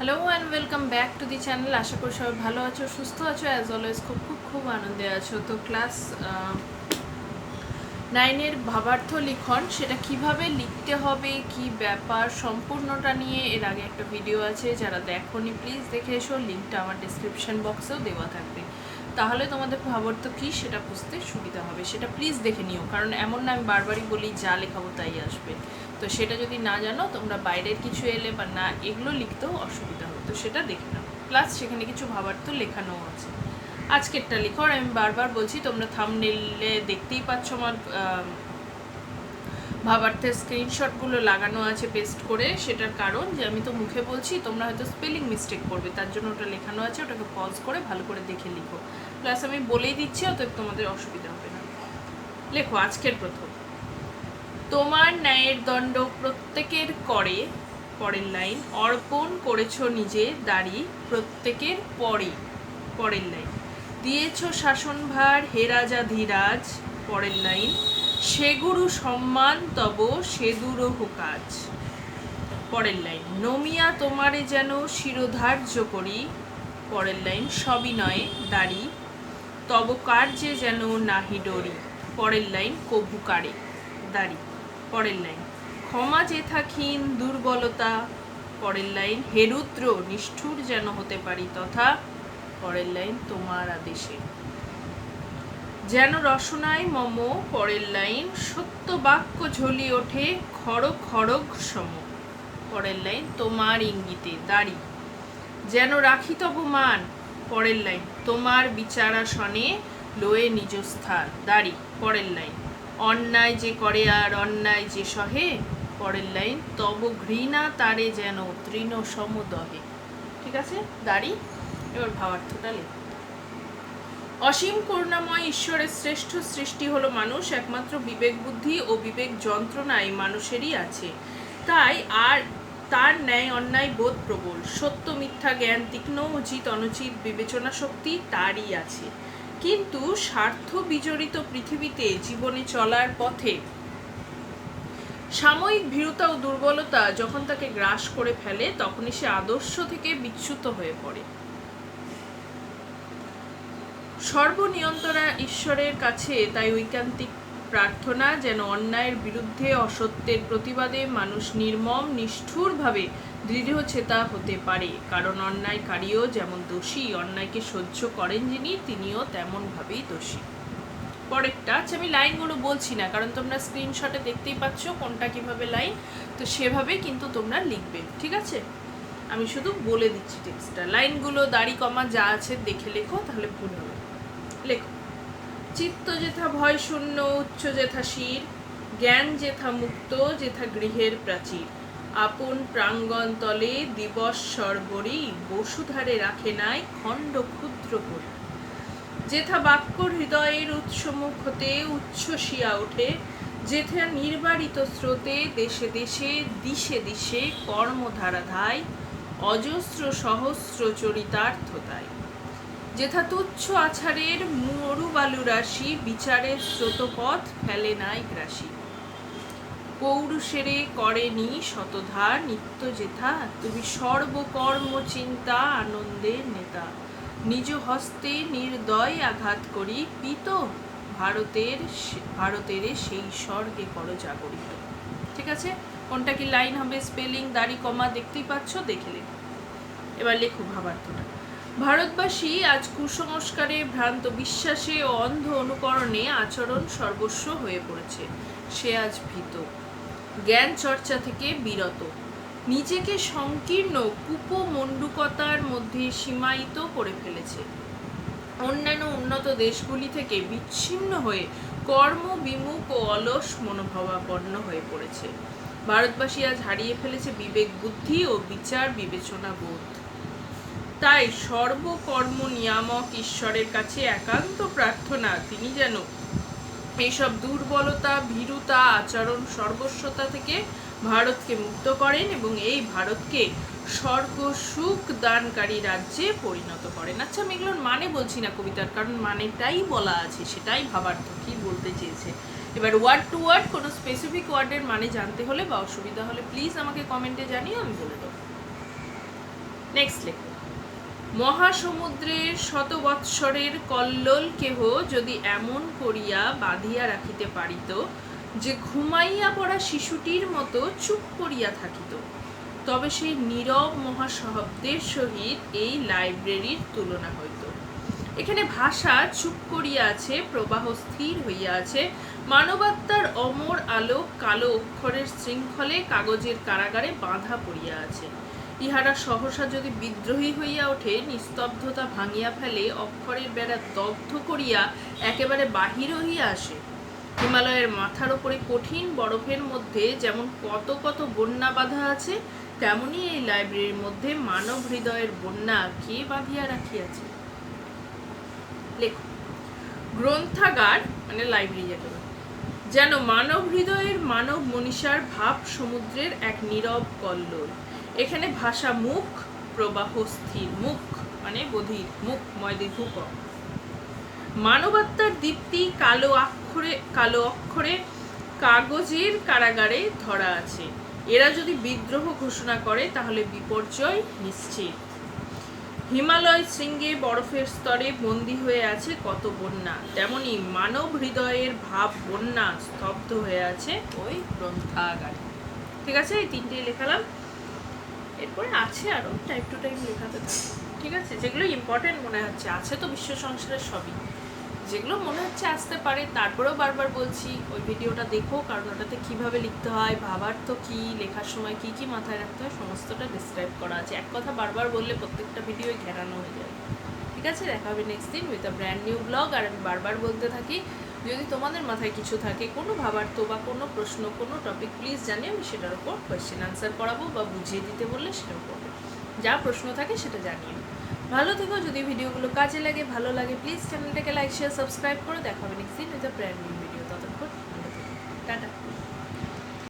Hello and welcome back to the channel. আশা করি সবাই ভালো আছো, সুস্থ আছো, অ্যাজ অলওয়েজ খুব আনন্দে আছো। তো ক্লাস 9-এর ভাবার্থ লিখন, সেটা কিভাবে লিখতে হবে, কি ব্যাপার, সম্পূর্ণটা নিয়ে এর আগে একটা ভিডিও আছে, যারা দেখোনি প্লিজ দেখে এসো। লিঙ্কটা আমার ডিসক্রিপশন বক্সেও দেওয়া থাকবে, তাহলে তোমাদের ভাবার্থ কী সেটা বুঝতে সুবিধা হবে। সেটা প্লিজ দেখে নিও, কারণ এমন না আমি বারবারই বলি যা লেখাবো তাই আসবে। তো সেটা যদি না জানো, তোমরা বাইরের কিছু এলে বা না এগুলো লিখতেও অসুবিধা হবে, তো সেটা দেখে নাও। প্লাস সেখানে কিছু ভাবার্থ লেখানোও আছে। আজকেরটা লিখো, আর আমি বারবার বলছি, তোমরা থাম্বনেইলে দেখতেই পাচ্ছ আমার ভাবার্থের স্ক্রিনশটগুলো লাগানো আছে পেস্ট করে। সেটার কারণ যে আমি তো মুখে বলছি, তোমরা হয়তো স্পেলিং মিস্টেক করবে, তার জন্য ওটা লেখানো আছে, ওটাকে পজ করে ভালো করে দেখে লিখো। প্লাস আমি বলেই দিচ্ছি, অতএব তোমাদের অসুবিধা হবে না। লেখো আজকের প্রথম, তোমার ন্যায়ের দণ্ড প্রত্যেকের করে, পরের লাইন, অর্পণ করেছ নিজে দাড়ি প্রত্যেকের পরে, পরের লাইন, দিয়েছ শাসনভার হে রাজা ধীরাজ, পরের লাইন, সে গুরু সম্মান তব সে দুরূহ কাজ, পরের লাইন, নমিয়া তোমারে যেন শিরোধার্য করি, পরের লাইন, সবিনয়ে দাড়ি তব কার্যে যেন নাহি ডরি, পরের লাইন, কভু কারে দাড়ি, পরের লাইন, ক্ষমা যেথা ক্ষীণ দুর্বলতা, পরের লাইন, হেরুদ্র নিষ্ঠুর যেন হতে পারি তথা, পরের লাইন, তোমার আদেশে যেন রসনায় মম, পরের লাইন, সত্য বাক্য ঝলি ওঠে খড়গ খড়গ সম, পরের লাইন, তোমার ইঙ্গিতে দাড়ি যেন রাখি তব মান, পরের লাইন, তোমার বিচারাসনে লয়ে নিজ স্থান দাড়ি, পরের লাইন, অন্যায় যে করে আর অন্যায় যে সহে, পরের লাইন, তব ঘৃণা তারে যেন তৃণ সমদহে। ঠিক আছে, দাড়ি। এবার ভাবার্থটা লেখ। অসীম করুণাময় ঈশ্বরের শ্রেষ্ঠ সৃষ্টি হলো মানুষ, একমাত্র বিবেক বুদ্ধি ও বিবেক যন্ত্রণায় মানুষেরই আছে, তাই আর তার ন্যায় অন্যায় বোধ প্রবল, সত্য মিথ্যা জ্ঞান তীক্ষ্ণ, উচিত অনুচিত বিবেচনা শক্তি তারই আছে। কিন্তু স্বার্থ বিজড়িত পৃথিবীতে জীবনে চলার পথে সাময়িক ভীরুতা ও দুর্বলতা যখন তাকে গ্রাস করে ফেলে, তখনই সে আদর্শ থেকে বিচ্যুত হয়ে পড়ে। সর্বনিয়ন্তরা ঈশ্বরের কাছে তাই ঐকান্তিক প্রার্থনা, যেন অন্যায়ের বিরুদ্ধে অসত্যের প্রতিবাদে মানুষ নির্মম নিষ্ঠুরভাবে দৃঢ়চেতা হতে পারে, কারণ অন্যায়কারীও যেমন দোষী, অন্যায়কে সহ্য করেন যিনি, তিনিও তেমনভাবেই দোষী। পরেরটা, আচ্ছা আমি লাইনগুলো বলছি না, কারণ তোমরা স্ক্রিনশটে দেখতেই পাচ্ছ কোনটা কিভাবে লাইন, তো সেভাবে কিন্তু তোমরা লিখবে, ঠিক আছে? আমি শুধু বলে দিচ্ছি টেক্সটটা, লাইনগুলো দাড়ি কমা যা আছে দেখে লেখো, তাহলে ভুল হবে। লেখো, চিত্ত যেথা ভয় শূন্য উচ্চ যেথা শির, জ্ঞান যেথা মুক্ত যেথা গৃহের প্রাচীর, আপন প্রাঙ্গণ তলে দিবস সর্বরি, বসুধারে রাখে নাই খণ্ড ক্ষুদ্র করি, যেথা বাক্য হৃদয়ের উৎসমুখ হতে উচ্ছ্বসিয়া ওঠে, যেথা নির্বারিত স্রোতে দেশে দেশে দিশে দিশে কর্মধারা ধায়, অজস্র সহস্র চরিতার্থতায়, যেথা তুচ্ছ আছাড়ের মরুবালু রাশি, বিচারের স্রোতপথ ফেলে নাই গ্রাসী, পৌরুষেরে করেনি শতধার নিত্য যেথা, তুমি সর্বকর্ম চিন্তা আনন্দের নেতা, নিজ হস্তে নির্দয় আঘাত করি পিত, ভারতের সেই স্বর্গে করো জাগরিত। ঠিক আছে, কোনটা কি লাইন হবে, স্পেলিং দাড়ি কমা দেখতেই পাচ্ছ, দেখে লেখো। এবার লেখো ভাবার্থটা। ভারতবাসী আজ কুসংস্কারে, ভ্রান্ত বিশ্বাসে ও অন্ধ অনুকরণে আচরণ সর্বস্ব হয়ে পড়েছে। সে আজ ভীত, জ্ঞান চর্চা থেকে বিরত, নিজেকে সংকীর্ণ কুপমণ্ডুকতার মধ্যে সীমায়িত করে ফেলেছে। অন্যান্য উন্নত দেশগুলি থেকে বিচ্ছিন্ন হয়ে কর্ম বিমুখ ও অলস মনোভাবাপন্ন হয়ে পড়েছে। ভারতবাসী আজ হারিয়ে ফেলেছে বিবেক বুদ্ধি ও বিচার বিবেচনা বোধ। তাই সর্বকর্ম নিয়ামক ঈশ্বরের কাছে একান্ত প্রার্থনা, তিনি যেন এইসব দুর্বলতা, ভীরুতা, আচরণ, সর্বস্বতা থেকে ভারতকে মুক্ত করেন এবং এই ভারতকে স্বর্গ সুখ দানকারী রাজ্যে পরিণত করেন। আচ্ছা আমি এগুলোর মানে বলছি না কবিতার, কারণ মানেটাই বলা আছে, সেটাই ভাবার্থ কি বলতে চেয়েছে। এবার ওয়ার্ড টু ওয়ার্ড কোনো স্পেসিফিক ওয়ার্ডের মানে জানতে হলে বা অসুবিধা হলে প্লিজ আমাকে কমেন্টে জানিয়ে আমি বলে দেবো। নেক্সট লেখো, মহাসমুদ্রের শতবৎসরের কল্লোল কেহ যদি এমন করিয়া বাঁধিয়া রাখিতে পারিত যে ঘুমাইয়া পড়া শিশুটির মতো চুপ করিয়া থাকিত, তবে সেই নীরব মহাশব্দের সহিত এই লাইব্রেরির তুলনা হইত। এখানে ভাষা চুপ করিয়া আছে, প্রবাহ স্থির হইয়া আছে, মানবাত্মার অমর আলোক কালো অক্ষরের শৃঙ্খলে কাগজের কারাগারে বাঁধা পড়িয়া আছে। ইহারা সহসা যদি বিদ্রোহী হইয়া ওঠে, নিস্তব্ধতা ভাঙিয়া ফেলে, অক্ষরের বেড়া দগ্ধ করিয়া একেবারে বাহির হইয়া আসে। হিমালয়ের মাথার উপরে কঠিন বরফের মধ্যে যেমন কত কত বন্যা বাঁধা আছে, তেমনি এই লাইব্রেরির মধ্যে মানব হৃদয়ের বন্যা কে বাঁধিয়া রাখিয়াছে। লেখো, গ্রন্থাগার মানে লাইব্রেরি যেন মানব হৃদয়ের মানব মনীষার ভাব সমুদ্রের এক নীরব কল্লোল। এখানে ভাষা মুখ, প্রবাহ স্থির। মুখ মানে বধির, মুখ ময়দে ধূপ। মানবাত্মার দীপ্তি কালো অক্ষরে কাগজের কারাগারে ধরা আছে। এরা যদি বিদ্রোহ ঘোষণা করে তাহলে বিপর্যয় নিশ্চিত। হিমালয় শৃঙ্গে বরফের স্তরে বন্দী হয়ে আছে কত বন্যা, তেমনি মানব হৃদয়ের ভাব বন্যা স্তব্ধ হয়ে আছে ওই গ্রন্থাগারে। ঠিক আছে, এই তিনটেই লেখালাম। এরপরে আছে আরো টাইম টু টাইম লেখাতে থাকে। ঠিক আছে, যেগুলো ইম্পর্টেন্ট মনে হচ্ছে, আছে তো বিশ্ব সংসারের সবই, যেগুলো মনে হচ্ছে আসতে পারে তারপরেও বারবার বলছি ওই ভিডিওটা দেখো, কারণ ওটাতে কীভাবে লিখতে হয়, ভাবার তো কী, লেখার সময় কী কী মাথায় রাখতে হয় সমস্তটা ডিসক্রাইব করা আছে। এক কথা বারবার বললে প্রত্যেকটা ভিডিওই ঘেরানো হয়ে যায়। ঠিক আছে, দেখা হবে নেক্সট দিন with a brand new blog. আর আমি বারবার বলতে থাকি, যদি তোমাদের মাথায় কিছু থাকে, কোনো ভাবার্থ বা কোনো প্রশ্ন, কোনো টপিক, প্লিজ জানিয়ে আমি সেটার উপর কোয়েশ্চেন আনসার করাবো বা বুঝিয়ে দিতে বললে সেটাও করবো। যা প্রশ্ন থাকে সেটা জানিয়ে। ভালো থেকো, যদি ভিডিওগুলো কাজে লাগে, ভালো লাগে, প্লিজ চ্যানেলটাকে লাইক শেয়ার সাবস্ক্রাইব করে। দেখা হবে নেক্সট দিন with a brand new video. ততক্ষণ ভালো থেকো, টাটা।